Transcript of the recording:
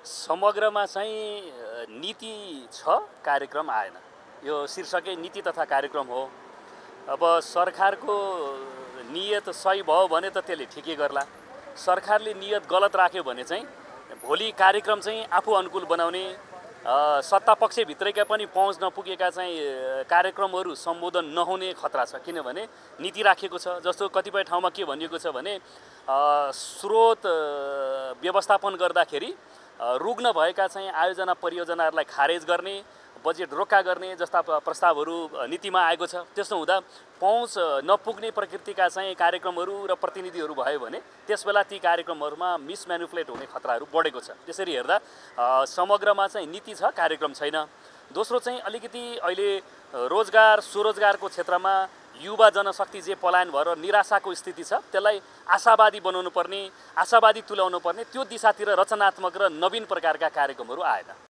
समग्रमा चाहिँ नीति छ, कार्यक्रम आएन। यो शीर्षकै नीति तथा कार्यक्रम हो। अब सरकारको नियत सही भयो भने त त्यसले ठिकै गर्ला। सरकारले नियत गलत राख्यो भने चाहिँ भोलि कार्यक्रम चाहिँ आफू अनुकूल बनाउने, सत्ता पक्षभित्रैका पनि पहुँच नपुगेका चाहिँ कार्यक्रमहरू सम्बोधन नहुने खतरा छ। किनभने नीति राखिएको छ। जस्तो कतिपय ठाउँमा के भनिएको छ भने स्रोत व्यवस्थापन गर्दाखेरि रुग्न भएका चाहिँ आयोजना परियोजनाहरूलाई खारेज गर्ने, बजेट रोक्का गर्ने जस्ता प्रस्तावहरू नीतिमा आएको छ। त्यसो हुँदा पहुँच नपुग्ने प्रकृतिका चाहिँ कार्यक्रमहरू र प्रतिनिधिहरू भयो भने त्यसबेला ती कार्यक्रमहरूमा मिसम्यानिपुलेट हुने खतराहरू बढेको छ। त्यसरी हेर्दा समग्रमा चाहिँ नीति छ, कार्यक्रम छैन। दोस्रो चाहिँ अलिकति अहिले रोजगार स्वरोजगारको क्षेत्रमा युवा जनशक्ति जे पलायन भएर निराशाको स्थिति छ, त्यसलाई आशावादी बनाउनु पर्ने, आशावादी तुल्याउनु पर्ने, त्यो दिशातिर रचनात्मक र नवीन प्रकारका कार्यक्रमहरू आएन।